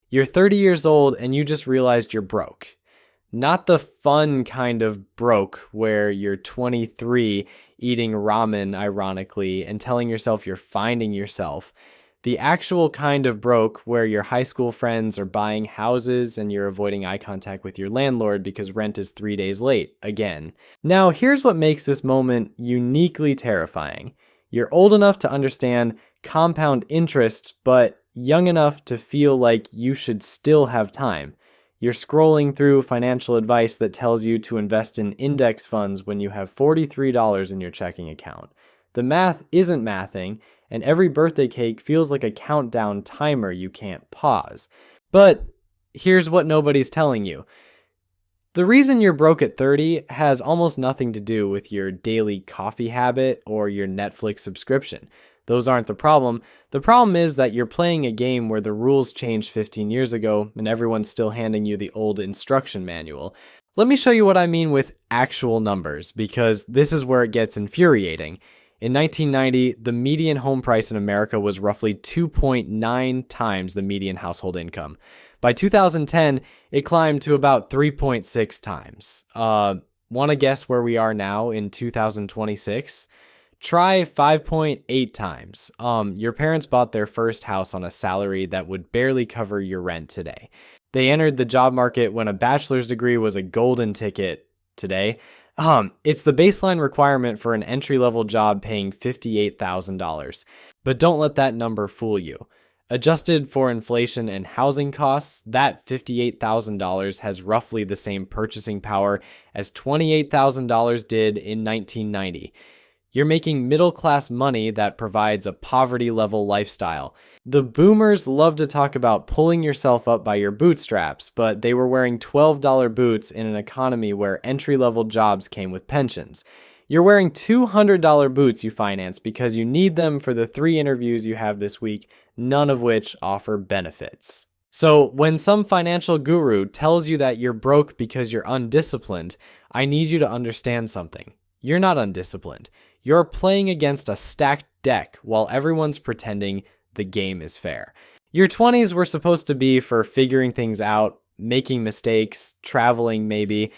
You're 30 years old and you just realized you're broke. Not the fun kind of broke where you're 23 eating ramen, ironically, and telling yourself you're finding yourself. The actual kind of broke where your high school friends are buying houses and you're avoiding eye contact with your landlord because rent is 3 days late, again. Now, here's what makes this moment uniquely terrifying. You're old enough to understand compound interest, but young enough to feel like you should still have time. You're scrolling through financial advice that tells you to invest in index funds when you have $43 in your checking account. The math isn't mathing, and every birthday cake feels like a countdown timer you can't pause. But here's what nobody's telling you. The reason you're broke at 30 has almost nothing to do with your daily coffee habit or your Netflix subscription. Those aren't the problem. The problem is that you're playing a game where the rules changed 15 years ago and everyone's still handing you the old instruction manual. Let me show you what I mean with actual numbers, because this is where it gets infuriating. In 1990, the median home price in America was roughly 2.9 times the median household income. By 2010, it climbed to about 3.6 times. Want to guess where we are now in 2026? Try 5.8 times. Your parents bought their first house on a salary that would barely cover your rent today. They entered the job market when a bachelor's degree was a golden ticket today. It's the baseline requirement for an entry-level job paying $58,000. But don't let that number fool you. Adjusted for inflation and housing costs, that $58,000 has roughly the same purchasing power as $28,000 did in 1990. You're making middle-class money that provides a poverty-level lifestyle. The boomers love to talk about pulling yourself up by your bootstraps, but they were wearing $12 boots in an economy where entry-level jobs came with pensions. You're wearing $200 boots you finance because you need them for the 3 interviews you have this week, none of which offer benefits. So when some financial guru tells you that you're broke because you're undisciplined, I need you to understand something. You're not undisciplined. You're playing against a stacked deck while everyone's pretending the game is fair. Your 20s were supposed to be for figuring things out, making mistakes, traveling maybe.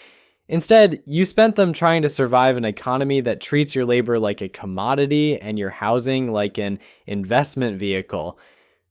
Instead, you spent them trying to survive an economy that treats your labor like a commodity and your housing like an investment vehicle.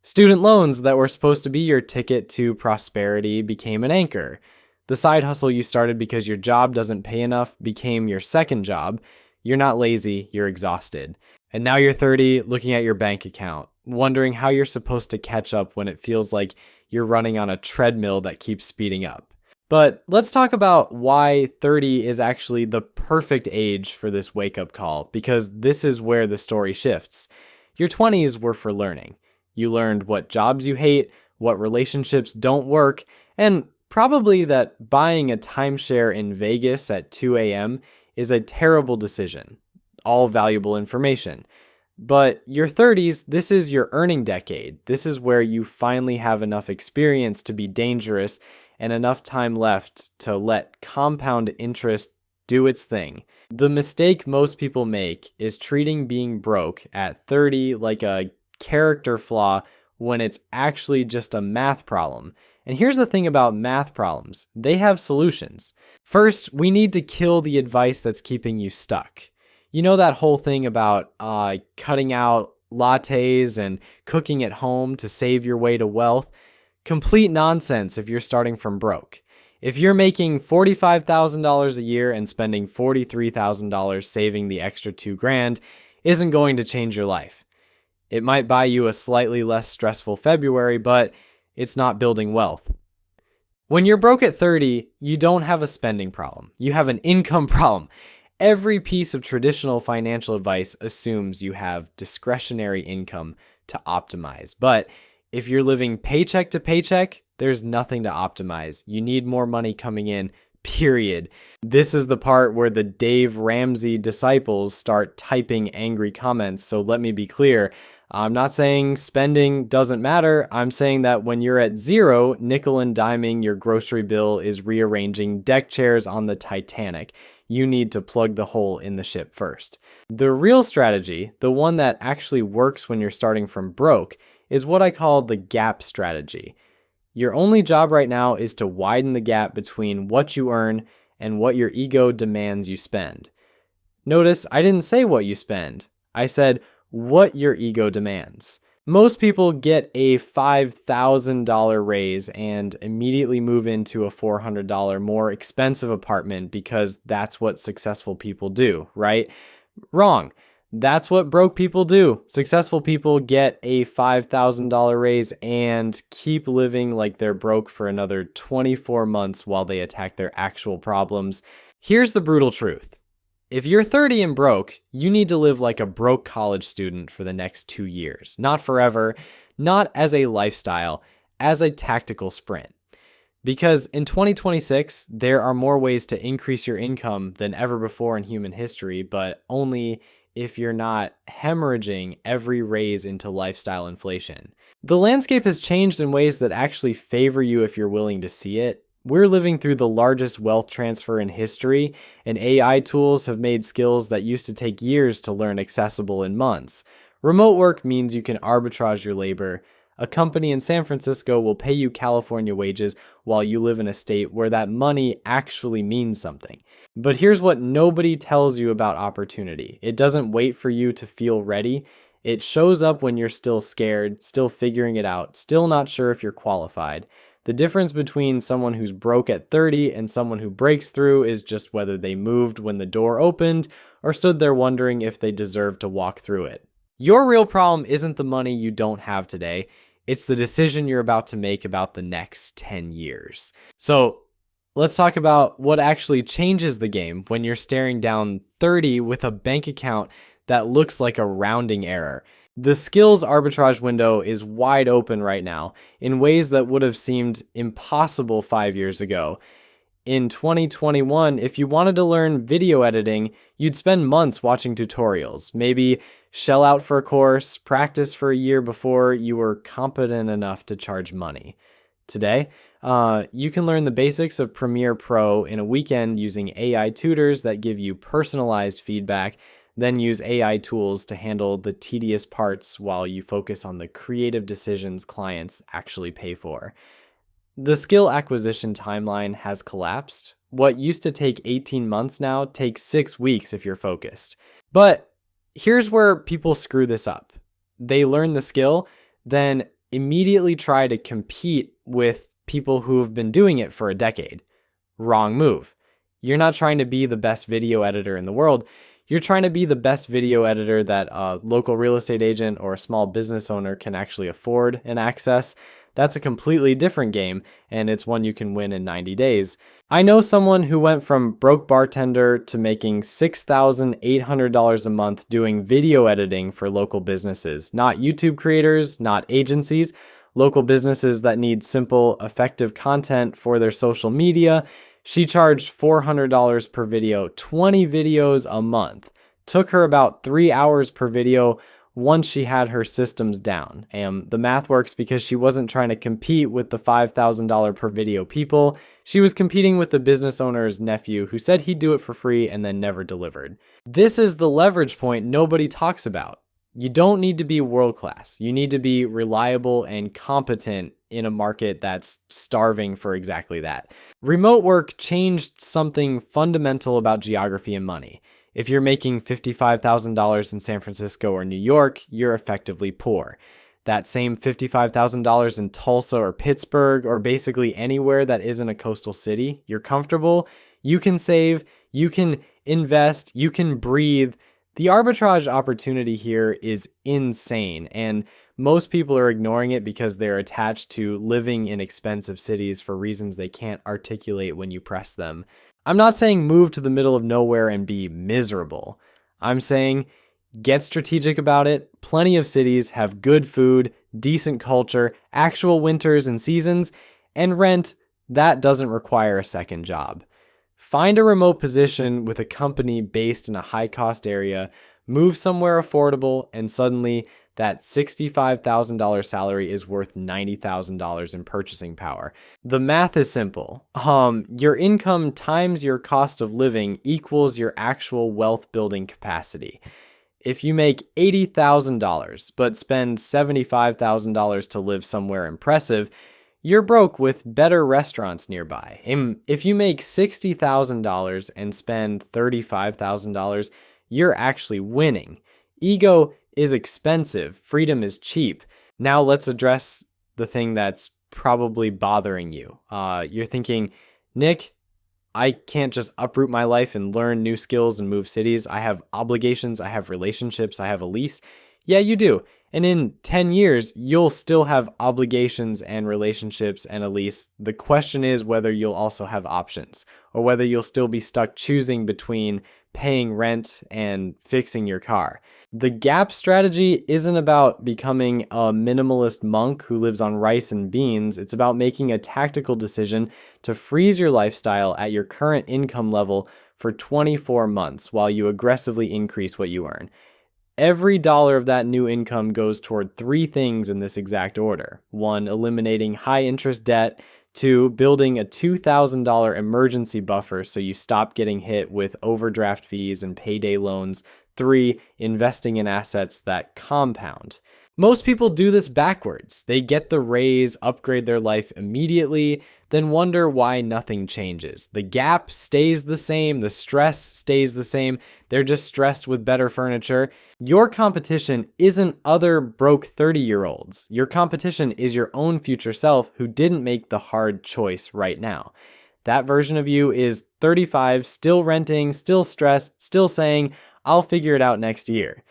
Student loans that were supposed to be your ticket to prosperity became an anchor. The side hustle you started because your job doesn't pay enough became your second job. You're not lazy, you're exhausted. And now you're 30, looking at your bank account, wondering how you're supposed to catch up when it feels like you're running on a treadmill that keeps speeding up. But let's talk about why 30 is actually the perfect age for this wake-up call, because this is where the story shifts. Your 20s were for learning. You learned what jobs you hate, what relationships don't work, and probably that buying a timeshare in Vegas at 2 a.m. is a terrible decision. All valuable information. But your 30s, this is your earning decade. This is where you finally have enough experience to be dangerous and enough time left to let compound interest do its thing. The mistake most people make is treating being broke at 30 like a character flaw when it's actually just a math problem. And here's the thing about math problems. They have solutions. First, we need to kill the advice that's keeping you stuck. You know that whole thing about cutting out lattes and cooking at home to save your way to wealth? Complete nonsense if you're starting from broke. If you're making $45,000 a year and spending $43,000 saving the extra $2,000 isn't going to change your life. It might buy you a slightly less stressful February, but it's not building wealth. When you're broke at 30, you don't have a spending problem. You have an income problem. Every piece of traditional financial advice assumes you have discretionary income to optimize. But if you're living paycheck to paycheck, there's nothing to optimize. You need more money coming in, period. This is the part where the Dave Ramsey disciples start typing angry comments. So let me be clear. I'm not saying spending doesn't matter. I'm saying that when you're at zero, nickel and diming your grocery bill is rearranging deck chairs on the Titanic. You need to plug the hole in the ship first. The real strategy, the one that actually works when you're starting from broke, is what I call the gap strategy. Your only job right now is to widen the gap between what you earn and what your ego demands you spend. Notice I didn't say what you spend. I said what your ego demands. Most people get a $5,000 raise and immediately move into a $400 more expensive apartment because that's what successful people do, right? Wrong. That's what broke people do. Successful people get a $5,000 raise and keep living like they're broke for another 24 months while they attack their actual problems. Here's the brutal truth. If you're 30 and broke, you need to live like a broke college student for the next 2 years. Not forever, not as a lifestyle, as a tactical sprint. Because in 2026, there are more ways to increase your income than ever before in human history, but only if you're not hemorrhaging every raise into lifestyle inflation. The landscape has changed in ways that actually favor you if you're willing to see it. We're living through the largest wealth transfer in history, and AI tools have made skills that used to take years to learn accessible in months. Remote work means you can arbitrage your labor. A company in San Francisco will pay you California wages while you live in a state where that money actually means something. But here's what nobody tells you about opportunity. It doesn't wait for you to feel ready. It shows up when you're still scared, still figuring it out, still not sure if you're qualified. The difference between someone who's broke at 30 and someone who breaks through is just whether they moved when the door opened or stood there wondering if they deserve to walk through it. Your real problem isn't the money you don't have today. It's the decision you're about to make about the next 10 years. So let's talk about what actually changes the game when you're staring down 30 with a bank account that looks like a rounding error. The skills arbitrage window is wide open right now in ways that would have seemed impossible 5 years ago. In 2021, if you wanted to learn video editing, you'd spend months watching tutorials, maybe shell out for a course, practice for a year before you were competent enough to charge money. Today, you can learn the basics of Premiere Pro in a weekend using AI tutors that give you personalized feedback, then use AI tools to handle the tedious parts while you focus on the creative decisions clients actually pay for. The skill acquisition timeline has collapsed. What used to take 18 months now takes 6 weeks if you're focused. But here's where people screw this up. They learn the skill, then immediately try to compete with people who have been doing it for a decade. Wrong move. You're not trying to be the best video editor in the world. You're trying to be the best video editor that a local real estate agent or a small business owner can actually afford and access. That's a completely different game, and it's one you can win in 90 days. I know someone who went from broke bartender to making $6,800 a month doing video editing for local businesses. Not YouTube creators, not agencies, local businesses that need simple, effective content for their social media. She charged $400 per video, 20 videos a month. Took her about 3 hours per video once she had her systems down. And the math works because she wasn't trying to compete with the $5,000 per video people. She was competing with the business owner's nephew who said he'd do it for free and then never delivered. This is the leverage point nobody talks about. You don't need to be world class. You need to be reliable and competent in a market that's starving for exactly that. Remote work changed something fundamental about geography and money. If you're making $55,000 in San Francisco or New York, you're effectively poor. That same $55,000 in Tulsa or Pittsburgh or basically anywhere that isn't a coastal city, you're comfortable, you can save, you can invest, you can breathe. The arbitrage opportunity here is insane, and most people are ignoring it because they're attached to living in expensive cities for reasons they can't articulate when you press them. I'm not saying move to the middle of nowhere and be miserable. I'm saying get strategic about it. Plenty of cities have good food, decent culture, actual winters and seasons, and rent that doesn't require a second job. Find a remote position with a company based in a high-cost area, move somewhere affordable, and suddenly that $65,000 salary is worth $90,000 in purchasing power. The math is simple. Your income times your cost of living equals your actual wealth building capacity. If you make $80,000 but spend $75,000 to live somewhere impressive, you're broke with better restaurants nearby. If you make $60,000 and spend $35,000, you're actually winning. Ego is expensive, freedom is cheap. Now let's address the thing that's probably bothering you. You're thinking, Nick, I can't just uproot my life and learn new skills and move cities. I have obligations, I have relationships, I have a lease. Yeah, you do. And in 10 years, you'll still have obligations and relationships and a lease. The question is whether you'll also have options or whether you'll still be stuck choosing between paying rent and fixing your car. The gap strategy isn't about becoming a minimalist monk who lives on rice and beans. It's about making a tactical decision to freeze your lifestyle at your current income level for 24 months while you aggressively increase what you earn. Every dollar of that new income goes toward three things in this exact order. 1, eliminating high interest debt. 2, building a $2,000 emergency buffer so you stop getting hit with overdraft fees and payday loans. 3, investing in assets that compound. Most people do this backwards. They get the raise, upgrade their life immediately, then wonder why nothing changes. The gap stays the same, the stress stays the same, they're just stressed with better furniture. Your competition isn't other broke 30-year-olds. Your competition is your own future self who didn't make the hard choice right now. That version of you is 35, still renting, still stressed, still saying, I'll figure it out next year.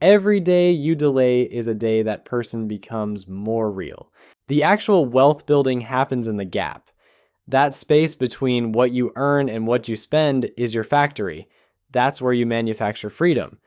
Every day you delay is a day that person becomes more real. The actual wealth building happens in the gap. That space between what you earn and what you spend is your factory. That's where you manufacture freedom.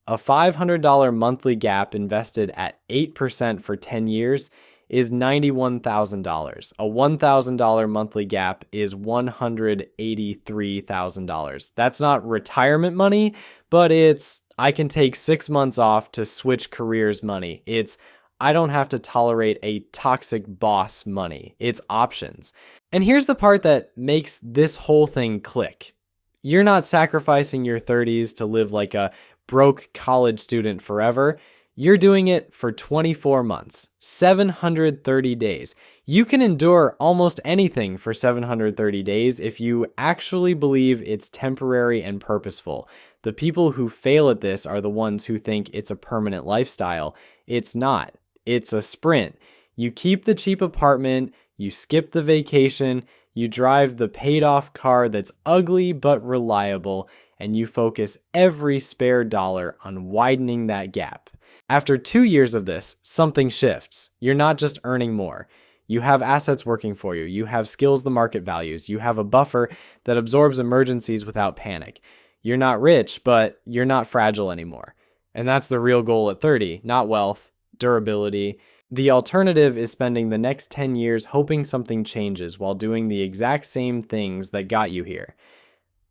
A $500 monthly gap invested at 8% for 10 years is $91,000. A $1,000 monthly gap is $183,000. That's not retirement money, but it's I can take 6 months off to switch careers money. It's I don't have to tolerate a toxic boss money. It's options. And here's the part that makes this whole thing click. You're not sacrificing your 30s to live like a broke college student forever. You're doing it for 24 months, 730 days. You can endure almost anything for 730 days if you actually believe it's temporary and purposeful. The people who fail at this are the ones who think it's a permanent lifestyle. It's not. It's a sprint. You keep the cheap apartment, you skip the vacation, you drive the paid-off car that's ugly but reliable, and you focus every spare dollar on widening that gap. After 2 years of this, something shifts. You're not just earning more. You have assets working for you. You have skills the market values. You have a buffer that absorbs emergencies without panic. You're not rich, but you're not fragile anymore. And that's the real goal at 30, not wealth, durability. The alternative is spending the next 10 years hoping something changes while doing the exact same things that got you here.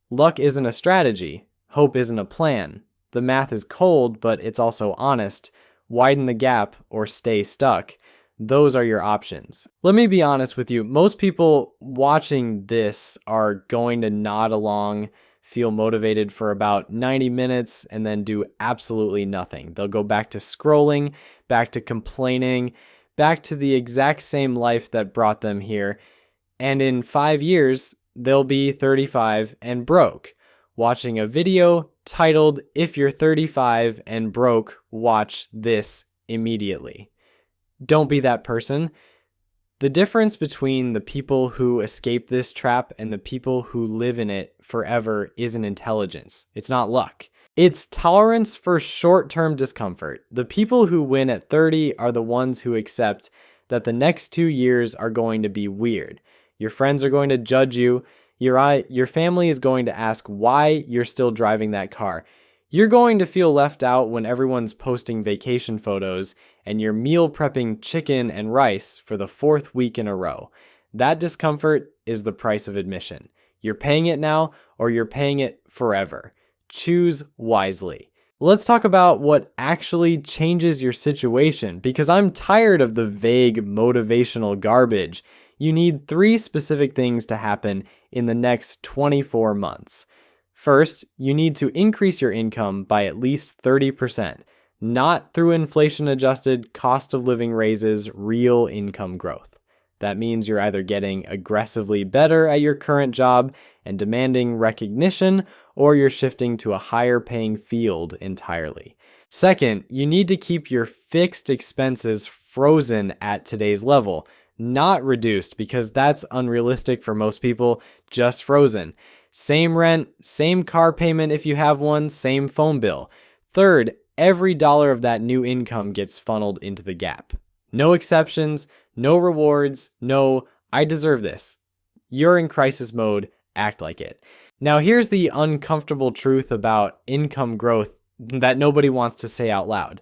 Luck isn't a strategy. Hope isn't a plan. The math is cold, but it's also honest. Widen the gap or stay stuck. Those are your options. Let me be honest with you. Most people watching this are going to nod along, feel motivated for about 90 minutes, and then do absolutely nothing. They'll go back to scrolling, back to complaining, back to the exact same life that brought them here. And in 5 years, they'll be 35 and broke, watching a video titled, "If you're 35 and broke, watch this immediately." Don't be that person. The difference between the people who escape this trap and the people who live in it forever isn't intelligence. It's not luck. It's tolerance for short-term discomfort. The people who win at 30 are the ones who accept that the next 2 years are going to be weird. Your friends are going to judge you. Your family is going to ask why you're still driving that car. You're going to feel left out when everyone's posting vacation photos and you're meal prepping chicken and rice for the 4th week in a row. That discomfort is the price of admission. You're paying it now or you're paying it forever. Choose wisely. Let's talk about what actually changes your situation, because I'm tired of the vague motivational garbage. You need 3 specific things to happen in the next 24 months. First, you need to increase your income by at least 30%, not through inflation-adjusted cost of living raises, real income growth. That means you're either getting aggressively better at your current job and demanding recognition, or you're shifting to a higher paying field entirely. Second, you need to keep your fixed expenses frozen at today's level, not reduced, because that's unrealistic for most people, just frozen. Same rent, same car payment if you have one, same phone bill. Third, every dollar of that new income gets funneled into the gap. No exceptions, no rewards, no, I deserve this. You're in crisis mode, act like it. Now here's the uncomfortable truth about income growth that nobody wants to say out loud.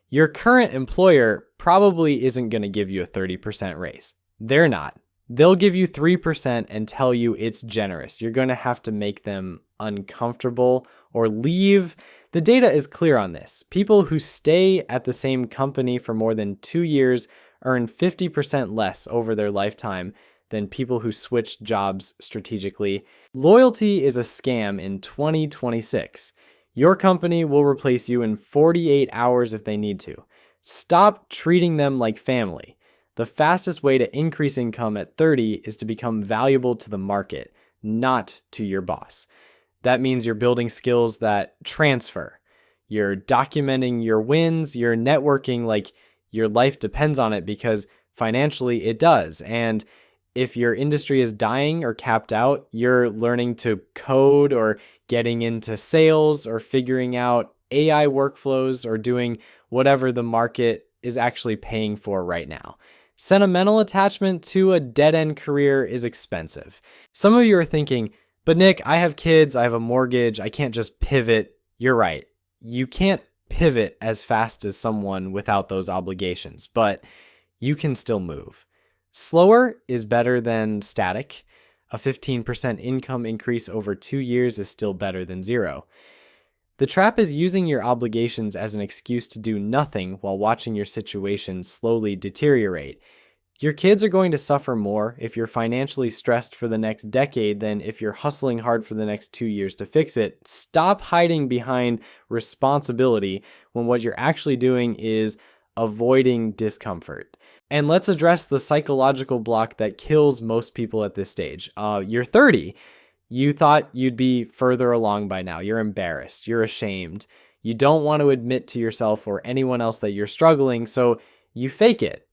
Your current employer probably isn't going to give you a 30% raise. They're not. They'll give you 3% and tell you it's generous. You're going to have to make them uncomfortable or leave. The data is clear on this. People who stay at the same company for more than 2 years earn 50% less over their lifetime than people who switch jobs strategically. Loyalty is a scam in 2026. Your company will replace you in 48 hours if they need to. Stop treating them like family. The fastest way to increase income at 30 is to become valuable to the market, not to your boss. That means you're building skills that transfer. You're documenting your wins, you're networking like your life depends on it, because financially it does. And if your industry is dying or capped out, you're learning to code or getting into sales or figuring out AI workflows or doing whatever the market is actually paying for right now. Sentimental attachment to a dead-end career is expensive. Some of you are thinking, but Nick, I have kids, I have a mortgage, I can't just pivot. You're right. You can't pivot as fast as someone without those obligations, but you can still move. Slower is better than static. A 15% income increase over 2 years is still better than zero. The trap is using your obligations as an excuse to do nothing while watching your situation slowly deteriorate. Your kids are going to suffer more if you're financially stressed for the next decade than if you're hustling hard for the next 2 years to fix it. Stop hiding behind responsibility when what you're actually doing is avoiding discomfort. And let's address the psychological block that kills most people at this stage. You're 30. You thought you'd be further along by now. You're embarrassed. You're ashamed. You don't want to admit to yourself or anyone else that you're struggling, so you fake it.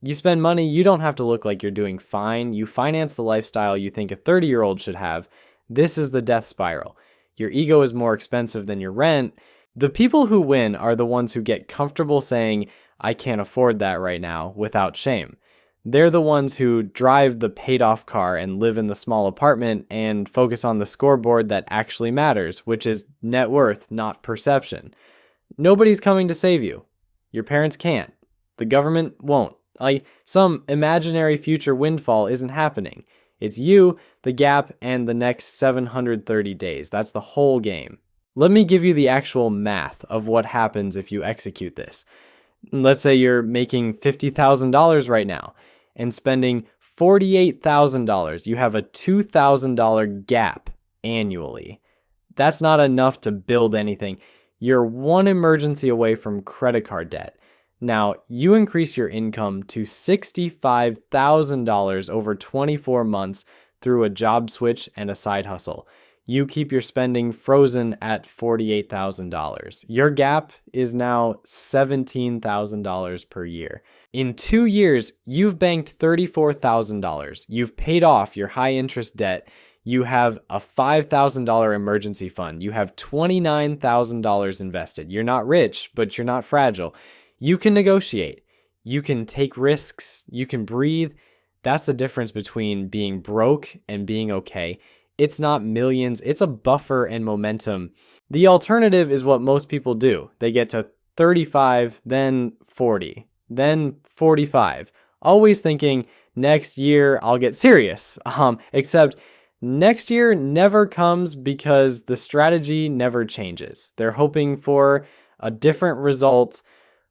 You spend money you don't have to look like you're doing fine. You finance the lifestyle you think a 30-year-old should have. This is the death spiral. Your ego is more expensive than your rent. The people who win are the ones who get comfortable saying, I can't afford that right now, without shame. They're the ones who drive the paid-off car and live in the small apartment and focus on the scoreboard that actually matters, which is net worth, not perception. Nobody's coming to save you. Your parents can't. The government won't. Some imaginary future windfall isn't happening. It's you, the gap, and the next 730 days. That's the whole game. Let me give you the actual math of what happens if you execute this. Let's say you're making $50,000 right now and spending $48,000. You have a $2,000 gap annually. That's not enough to build anything. You're one emergency away from credit card debt. Now, you increase your income to $65,000 over 24 months through a job switch and a side hustle. You keep your spending frozen at $48,000. Your gap is now $17,000 per year. In 2 years, you've banked $34,000. You've paid off your high interest debt. You have a $5,000 emergency fund. You have $29,000 invested. You're not rich, but you're not fragile. You can negotiate. You can take risks. You can breathe. That's the difference between being broke and being okay. It's not millions. It's a buffer and momentum. The alternative is what most people do. They get to 35, then 40, then 45. Always thinking, next year I'll get serious. Except next year never comes because the strategy never changes. They're hoping for a different result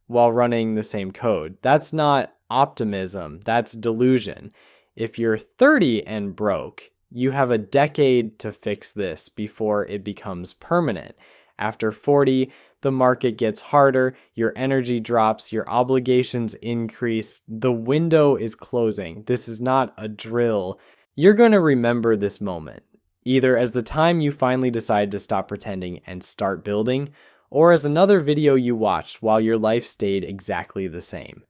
while running the same code. That's not optimism. That's delusion. If you're 30 and broke, you have a decade to fix this before it becomes permanent. After 40, the market gets harder, your energy drops, your obligations increase, the window is closing. This is not a drill. You're going to remember this moment, either as the time you finally decide to stop pretending and start building, or as another video you watched while your life stayed exactly the same.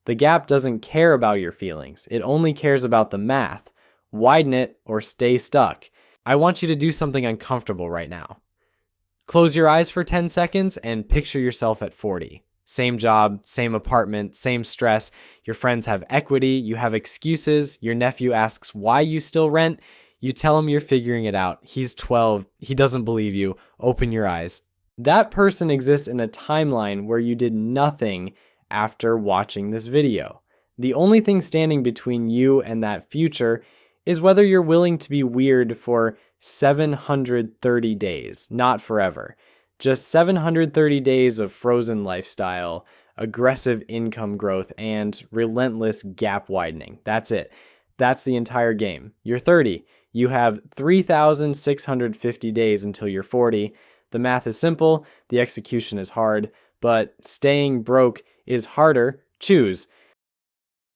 The gap doesn't care about your feelings. It only cares about the math. Widen it or stay stuck. I want you to do something uncomfortable right now. Close your eyes for 10 seconds and picture yourself at 40. Same job, same apartment, same stress. Your friends have equity, you have excuses. Your nephew asks why you still rent. You tell him you're figuring it out. He's 12. He doesn't believe you. Open your eyes. That person exists in a timeline where you did nothing after watching this video. The only thing standing between you and that future is whether you're willing to be weird for 730 days, not forever. Just 730 days of frozen lifestyle, aggressive income growth, and relentless gap widening. That's it. That's the entire game. You're 30. You have 3,650 days until you're 40. The math is simple, the execution is hard, but staying broke is harder. Choose.